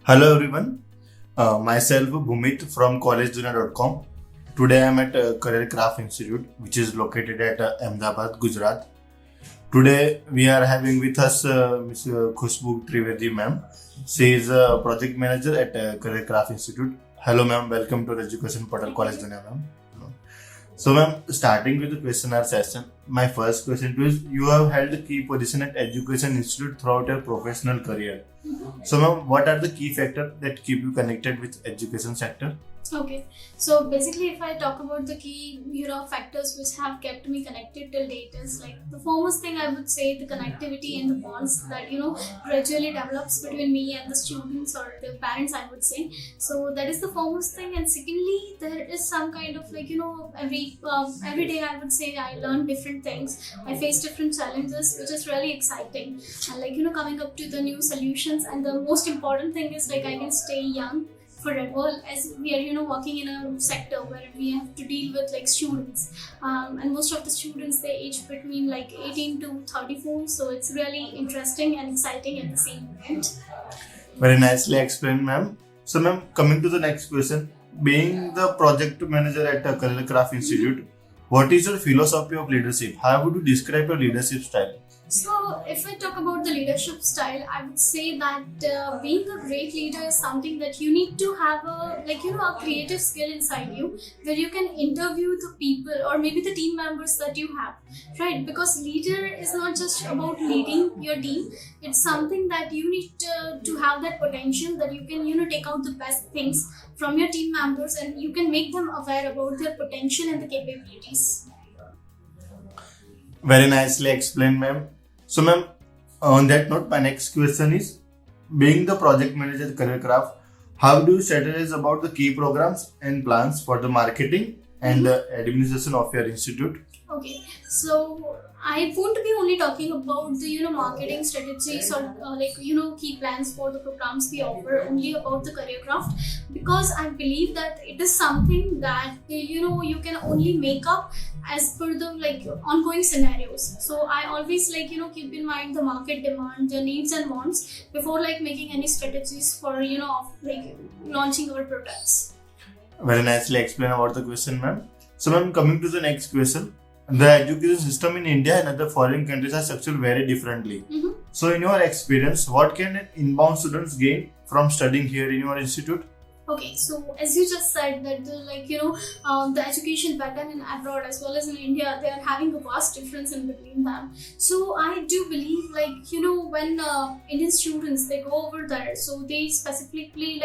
Hello everyone, myself Bhumit from collegeduniya.com. Today I am at Career Craft Institute, which is located at Ahmedabad, Gujarat. Today we are having with us Ms. Khushbu Trivedi ma'am. She is a project manager at Career Craft Institute. Hello ma'am, welcome to the education portal College Dunia ma'am. So ma'am, starting with the questionnaire session, my first question to you is, you have held a key position at Education Institute throughout your professional career. So ma'am, what are the key factors that keep you connected with education sector? Okay, so basically, if I talk about the key, factors which have kept me connected till date is like the foremost thing I would say the connectivity and the bonds that gradually develops between me and the students or the parents. I would say so that is the foremost thing, and secondly, there is some kind of every day I would say I learn different things. I face different challenges, which is really exciting, and coming up to the new solutions. And the most important thing is like I can stay young forever, as we are working in a sector where we have to deal with like students, and most of the students they age between like 18 to 34, so it's really interesting and exciting at the same moment. Very nicely explained, ma'am. So ma'am, coming to the next question, being the project manager at a Career Craft Institute, what is your philosophy of leadership? How would you describe your leadership style? So, if I talk about the leadership style, I would say that being a great leader is something that you need to have a creative skill inside you, where you can interview the people or maybe the team members that you have, right? Because leader is not just about leading your team; it's something that you need to have that potential that you can take out the best things from your team members, and you can make them aware about their potential and the capabilities. Very nicely explained, ma'am. So, ma'am, on that note, my next question is, being the project manager at Career Craft, how do you strategize about the key programs and plans for the marketing and the administration of your institute? Okay, so I won't be only talking about the marketing strategies or key plans for the programs we offer only about the career craft, because I believe that it is something that you can only make up as per the ongoing scenarios. So I always keep in mind the market demand, the needs and wants before making any strategies for launching our products. Very nicely explained about the question, ma'am. So, ma'am, coming to the next question. The education system in India and other foreign countries are structured very differently. Mm-hmm. So, in your experience, what can inbound students gain from studying here in your institute? Okay, so as you just said that the education pattern in abroad as well as in India, they are having a vast difference in between them. So I do believe when Indian students they go over there, so they specifically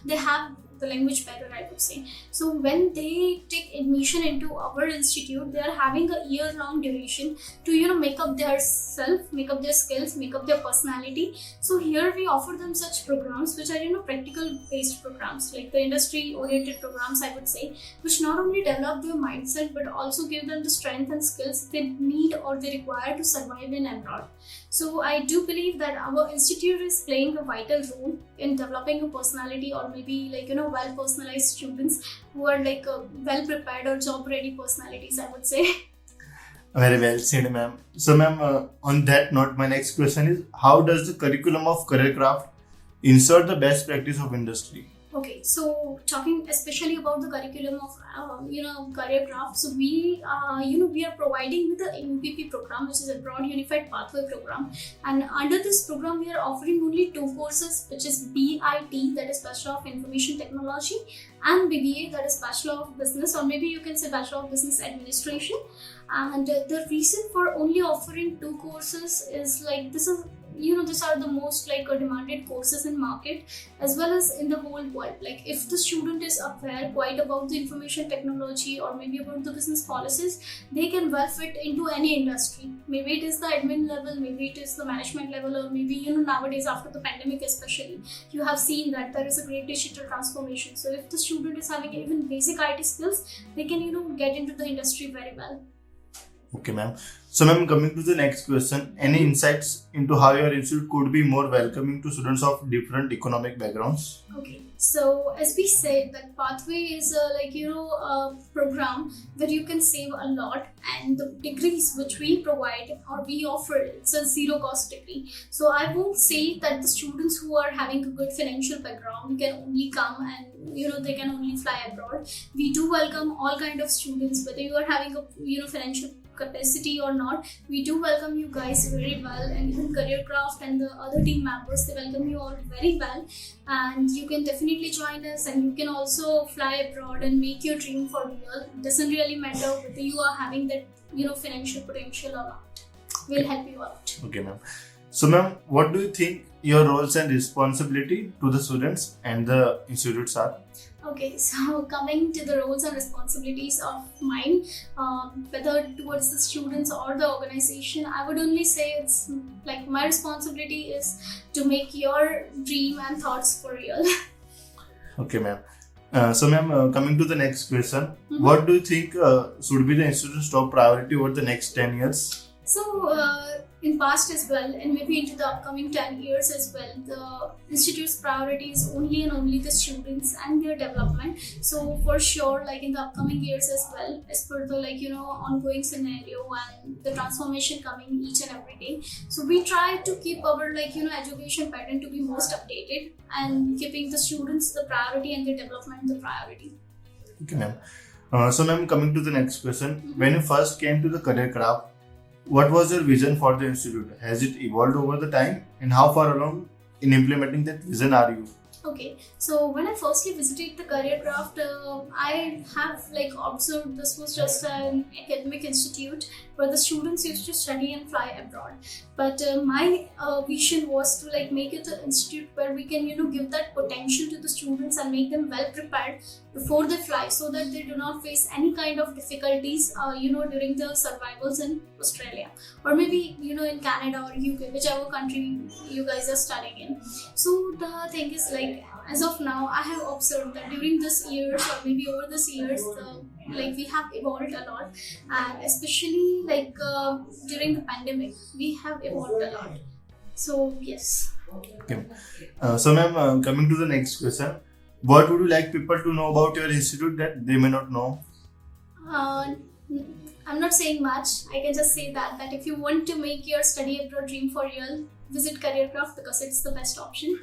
they have the language better, I would say. So when they take admission into our institute, they are having a year-long duration to make up their self, make up their skills, make up their personality. So here we offer them such programs which are practical-based programs, like the industry-oriented programs, I would say, which not only develop their mindset but also give them the strength and skills they need or they require to survive in abroad. So I do believe that our institute is playing a vital role in developing a personality or maybe well personalized students who are well prepared or job ready personalities, I would say. Very well said, ma'am. So, ma'am, on that note, my next question is, how does the curriculum of Career Craft insert the best practice of industry? Okay, so talking especially about the curriculum of career craft, so we we are providing with the MPP program, which is a broad unified pathway program, and under this program we are offering only two courses, which is BIT, that is Bachelor of Information Technology, and BBA, that is Bachelor of Business, or maybe you can say Bachelor of Business Administration. And the reason for only offering two courses is these are the most demanded courses in market as well as in the whole world. Like if the student is aware quite about the information technology or maybe about the business policies, they can well fit into any industry. Maybe it is the admin level, maybe it is the management level, or maybe nowadays after the pandemic especially, you have seen that there is a great digital transformation. So if the student is having even basic IT skills, they can get into the industry very well. Okay, ma'am. So, ma'am, coming to the next question, any insights into how your institute could be more welcoming to students of different economic backgrounds? Okay, so as we said, that pathway is a program where you can save a lot, and the degrees which we provide or we offer, it's a zero cost degree. So I won't say that the students who are having a good financial background can only come and they can only fly abroad. We do welcome all kind of students, whether you are having a financial capacity or not. We do welcome you guys very well, and even Career Craft and the other team members, they welcome you all very well, and you can definitely join us, and you can also fly abroad and make your dream for real. It doesn't really matter whether you are having that financial potential or not. We'll help you out. Okay, ma'am. So, ma'am, what do you think your roles and responsibility to the students and the institutes are? Okay, so coming to the roles and responsibilities of mine, whether towards the students or the organization, I would only say it's like my responsibility is to make your dream and thoughts for real. Okay, ma'am. So, ma'am, coming to the next question, what do you think should be the institute's top priority over the next 10 years? So, in past as well, and maybe into the upcoming 10 years as well, the institute's priority is only and only the students and their development. So for sure, like in the upcoming years as well, as per the ongoing scenario and the transformation coming each and every day, so we try to keep our education pattern to be most updated, and keeping the students the priority and their development the priority. Okay, ma'am. So, ma'am, coming to the next question, when you first came to the Career Craft, what was your vision for the institute? Has it evolved over the time, and how far along in implementing that vision are you? Okay, so when I firstly visited the Career Craft, I have observed this was just an academic institute where the students used to study and fly abroad. But my vision was to make it an institute where we can give that potential to the students and make them well prepared before they fly, so that they do not face any kind of difficulties during the survivals in Australia, or maybe in Canada or UK, whichever country you guys are studying in. So the thing is, as of now, I have observed that during this years or maybe over this years, we have evolved a lot, and especially during the pandemic, we have evolved a lot. So yes. Okay. So, ma'am, coming to the next question, what would you like people to know about your institute that they may not know? I'm not saying much. I can just say that if you want to make your study abroad dream for real, visit Career Craft, because it's the best option.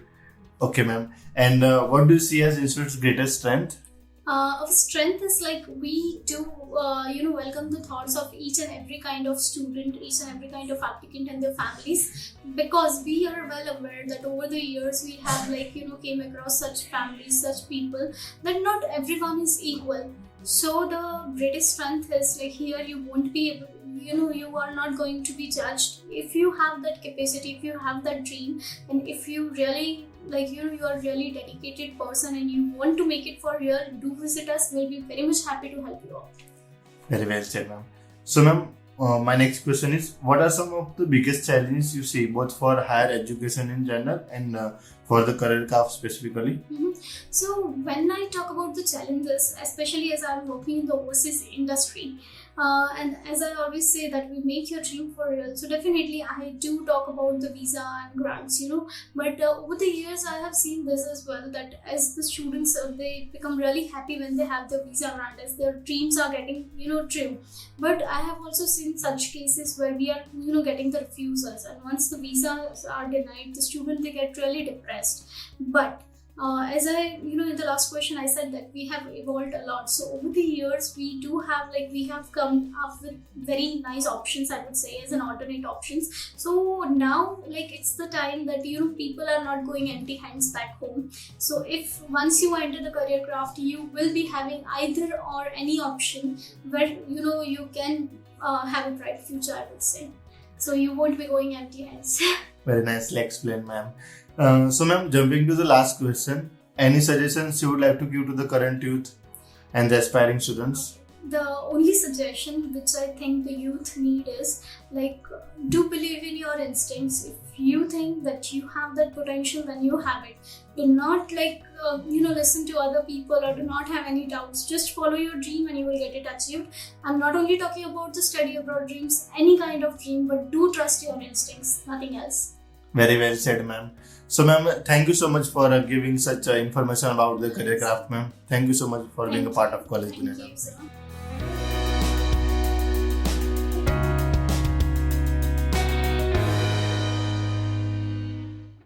Okay, ma'am. And what do you see as institute's greatest strength? Our strength is we do welcome the thoughts of each and every kind of student, each and every kind of applicant and their families, because we are well aware that over the years we have came across such families, such people, that not everyone is equal. So the greatest strength is here you won't be able, you are not going to be judged if you have that capacity, if you have that dream, and if you really you are really dedicated person and you want to make it for real, do visit us. We'll be very much happy to help you out. Very well said, ma'am. So, ma'am, my next question is, what are some of the biggest challenges you see both for higher education in general and for the Career Craft specifically? So when I talk about the challenges, especially as I'm working in the overseas industry, and as I always say that we make your dream for real, so definitely I do talk about the visa and grants, but over the years I have seen this as well, that as the students they become really happy when they have the visa grant, as their dreams are getting true. But I have also seen such cases where we are getting the refusals, and once the visas are denied, the student they get really depressed. But as I, in the last question, I said that we have evolved a lot. So over the years, we do have we have come up with very nice options, I would say, as an alternate options. So now it's the time that people are not going empty hands back home. So if once you enter the Career Craft, you will be having either or any option where you can have a bright future, I would say. So you won't be going empty hands. Very nicely explained, ma'am. So, ma'am, jumping to the last question, any suggestions you would like to give to the current youth and the aspiring students? the only suggestion which I think the youth need is like, do believe in your instincts. If you think that you have that potential, then you have it. Do not listen to other people, or do not have any doubts. Just follow your dream and you will get it achieved. I'm not only talking about the study abroad dreams, any kind of dream, but do trust your instincts, nothing else. Very well said, ma'am. So, ma'am, thank you so much for giving such information about the career craft, ma'am. Thank you so much for being a part of College Thank Dunia. you, sir.